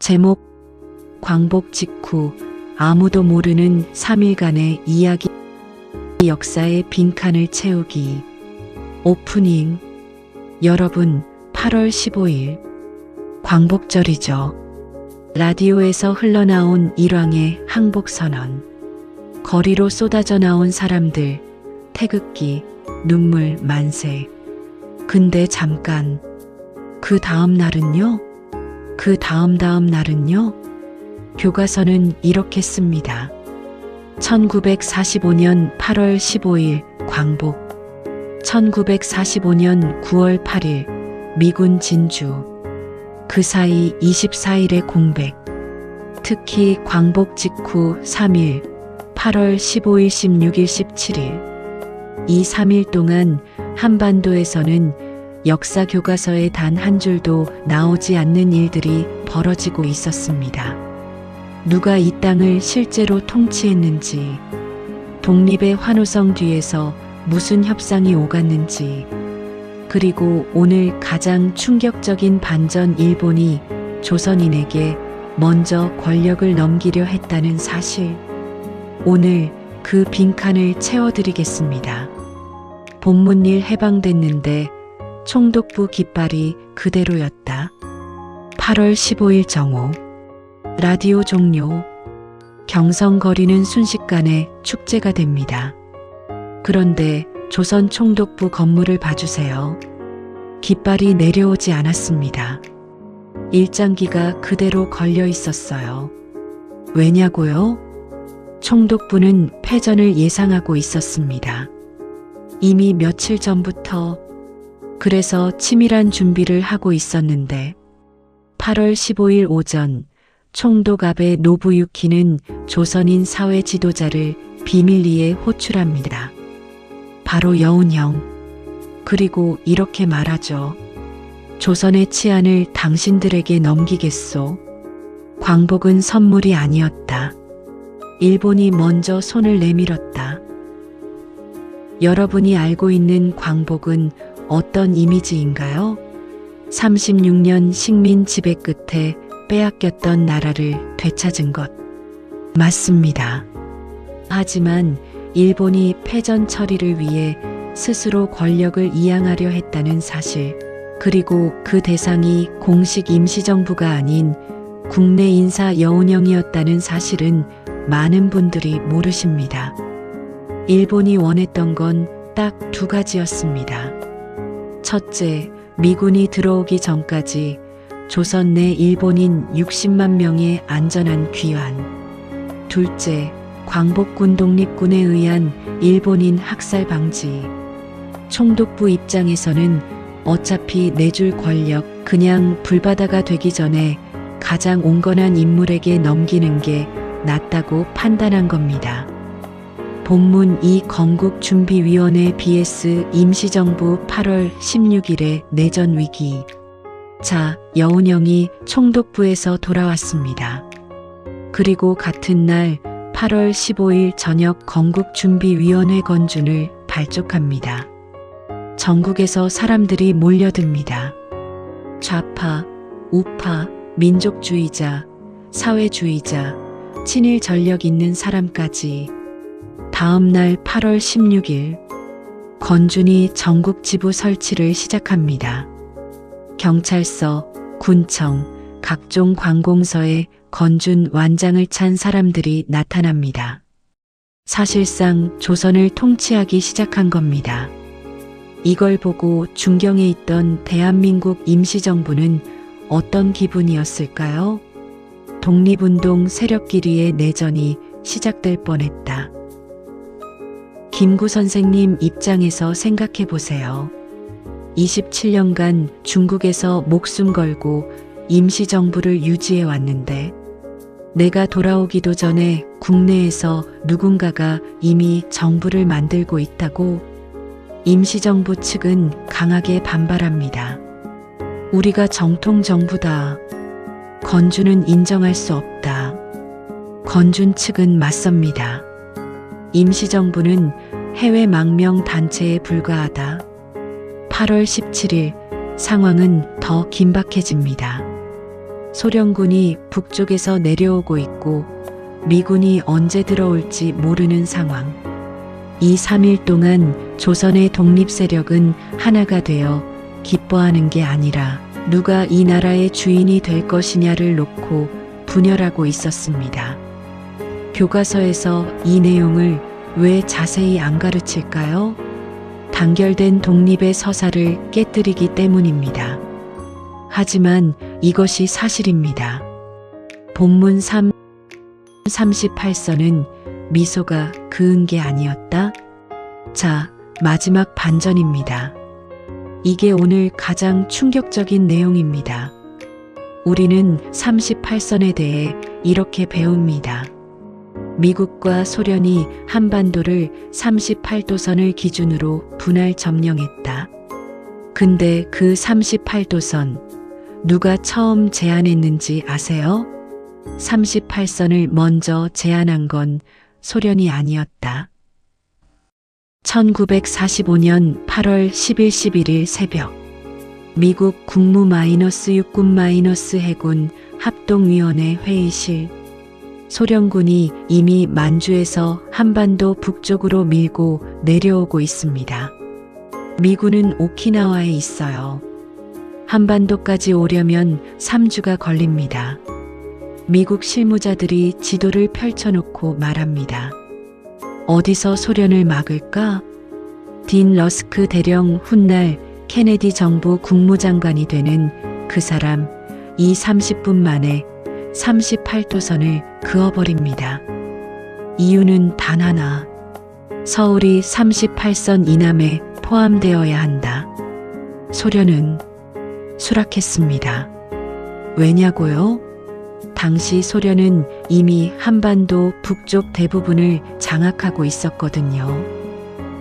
제목 광복 직후 아무도 모르는 3일간의 이야기 역사의 빈칸을 채우기 오프닝 여러분 8월 15일 광복절이죠. 라디오에서 흘러나온 일왕의 항복선언 거리로 쏟아져 나온 사람들 태극기 눈물 만세. 근데 잠깐 그 다음 날은요? 그 다음 날은요? 교과서는 이렇게 씁니다. 1945년 8월 15일 광복 1945년 9월 8일 미군 진주 그 사이 24일의 공백 특히 광복 직후 3일 8월 15일 16일 17일 이 3일 동안 한반도에서는 역사 교과서에 단 한 줄도 나오지 않는 일들이 벌어지고 있었습니다. 누가 이 땅을 실제로 통치했는지, 독립의 환호성 뒤에서 무슨 협상이 오갔는지, 그리고 오늘 가장 충격적인 반전 일본이 조선인에게 먼저 권력을 넘기려 했다는 사실. 오늘 그 빈칸을 채워드리겠습니다. 본문일 해방됐는데 총독부 깃발이 그대로였다. 8월 15일 정오 라디오 종료 경성거리는 순식간에 축제가 됩니다. 그런데 조선 총독부 건물을 봐주세요. 깃발이 내려오지 않았습니다. 일장기가 그대로 걸려 있었어요. 왜냐고요? 총독부는 패전을 예상하고 있었습니다. 이미 며칠 전부터 그래서 치밀한 준비를 하고 있었는데 8월 15일 오전 총독 아베 노부유키는 조선인 사회 지도자를 비밀리에 호출합니다. 바로 여운형. 그리고 이렇게 말하죠. 조선의 치안을 당신들에게 넘기겠소. 광복은 선물이 아니었다. 일본이 먼저 손을 내밀었다. 여러분이 알고 있는 광복은 어떤 이미지인가요? 36년 식민 지배 끝에 빼앗겼던 나라를 되찾은 것. 맞습니다. 하지만 일본이 패전 처리를 위해 스스로 권력을 이양하려 했다는 사실, 그리고 그 대상이 공식 임시정부가 아닌 국내 인사 여운형이었다는 사실은 많은 분들이 모르십니다. 일본이 원했던 건 딱 두 가지였습니다. 첫째, 미군이 들어오기 전까지 조선 내 일본인 60만 명의 안전한 귀환. 둘째, 광복군 독립군에 의한 일본인 학살 방지. 총독부 입장에서는 어차피 내줄 권력 그냥 불바다가 되기 전에 가장 온건한 인물에게 넘기는 게 낫다고 판단한 겁니다. 본문 이 건국준비위원회 vs 임시정부 8월 16일의 내전 위기. 자, 여운형이 총독부에서 돌아왔습니다. 그리고 같은 날 8월 15일 저녁 건국준비위원회 건준을 발족합니다. 전국에서 사람들이 몰려듭니다. 좌파, 우파, 민족주의자, 사회주의자, 친일 전력 있는 사람까지. 다음 날 8월 16일 건준이 전국 지부 설치를 시작합니다. 경찰서, 군청, 각종 관공서에 건준 완장을 찬 사람들이 나타납니다. 사실상 조선을 통치하기 시작한 겁니다. 이걸 보고 중경에 있던 대한민국 임시정부는 어떤 기분이었을까요? 독립운동 세력끼리의 내전이 시작될 뻔했다. 김구 선생님 입장에서 생각해 보세요. 27년간 중국에서 목숨 걸고 임시정부를 유지해 왔는데 내가 돌아오기도 전에 국내에서 누군가가 이미 정부를 만들고 있다고 임시정부 측은 강하게 반발합니다. 우리가 정통정부다. 건준은 인정할 수 없다. 건준 측은 맞섭니다. 임시정부는 해외 망명 단체에 불과하다. 8월 17일 상황은 더 긴박해집니다. 소련군이 북쪽에서 내려오고 있고 미군이 언제 들어올지 모르는 상황. 이 3일 동안 조선의 독립 세력은 하나가 되어 기뻐하는 게 아니라 누가 이 나라의 주인이 될 것이냐를 놓고 분열하고 있었습니다. 교과서에서 이 내용을 왜 자세히 안 가르칠까요? 단결된 독립의 서사를 깨뜨리기 때문입니다. 하지만 이것이 사실입니다. 본문 38선은 미소가 그은 게 아니었다? 자, 마지막 반전입니다. 이게 오늘 가장 충격적인 내용입니다. 우리는 38선에 대해 이렇게 배웁니다. 미국과 소련이 한반도를 38도선을 기준으로 분할 점령했다. 근데 그 38도선, 누가 처음 제안했는지 아세요? 38선을 먼저 제안한 건 소련이 아니었다. 1945년 8월 10일 11일 새벽 미국 국무-육군-해군 합동위원회 회의실. 소련군이 이미 만주에서 한반도 북쪽으로 밀고 내려오고 있습니다. 미군은 오키나와에 있어요. 한반도까지 오려면 3주가 걸립니다. 미국 실무자들이 지도를 펼쳐놓고 말합니다. 어디서 소련을 막을까? 딘 러스크 대령 훗날 케네디 정부 국무장관이 되는 그 사람, 이 30분 만에 38도선을 그어버립니다. 이유는 단 하나. 서울이 38선 이남에 포함되어야 한다. 소련은 수락했습니다. 왜냐고요? 당시 소련은 이미 한반도 북쪽 대부분을 장악하고 있었거든요.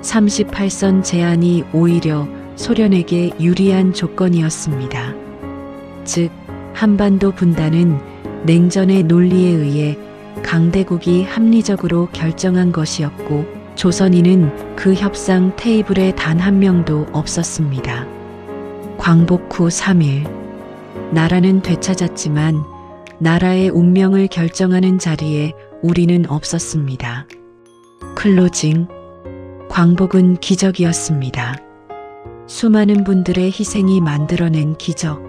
38선 제안이 오히려 소련에게 유리한 조건이었습니다. 즉, 한반도 분단은 냉전의 논리에 의해 강대국이 합리적으로 결정한 것이었고 조선인은 그 협상 테이블에 단 한 명도 없었습니다. 광복 후 3일 나라는 되찾았지만 나라의 운명을 결정하는 자리에 우리는 없었습니다. 클로징. 광복은 기적이었습니다. 수많은 분들의 희생이 만들어낸 기적.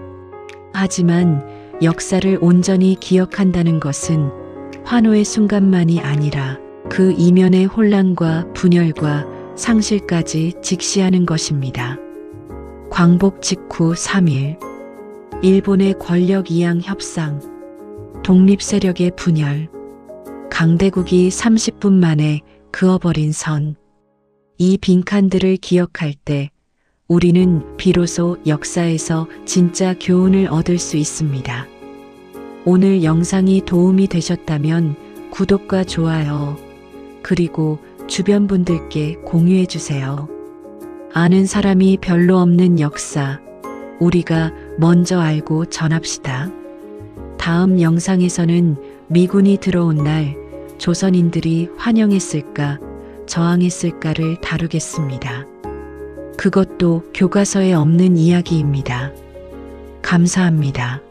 하지만 역사를 온전히 기억한다는 것은 환호의 순간만이 아니라 그 이면의 혼란과 분열과 상실까지 직시하는 것입니다. 광복 직후 3일, 일본의 권력 이양 협상, 독립 세력의 분열, 강대국이 30분 만에 그어버린 선. 이 빈칸들을 기억할 때 우리는 비로소 역사에서 진짜 교훈을 얻을 수 있습니다. 오늘 영상이 도움이 되셨다면 구독과 좋아요, 그리고 주변 분들께 공유해 주세요. 아는 사람이 별로 없는 역사, 우리가 먼저 알고 전합시다. 다음 영상에서는 미군이 들어온 날 조선인들이 환영했을까, 저항했을까를 다루겠습니다. 그것도 교과서에 없는 이야기입니다. 감사합니다.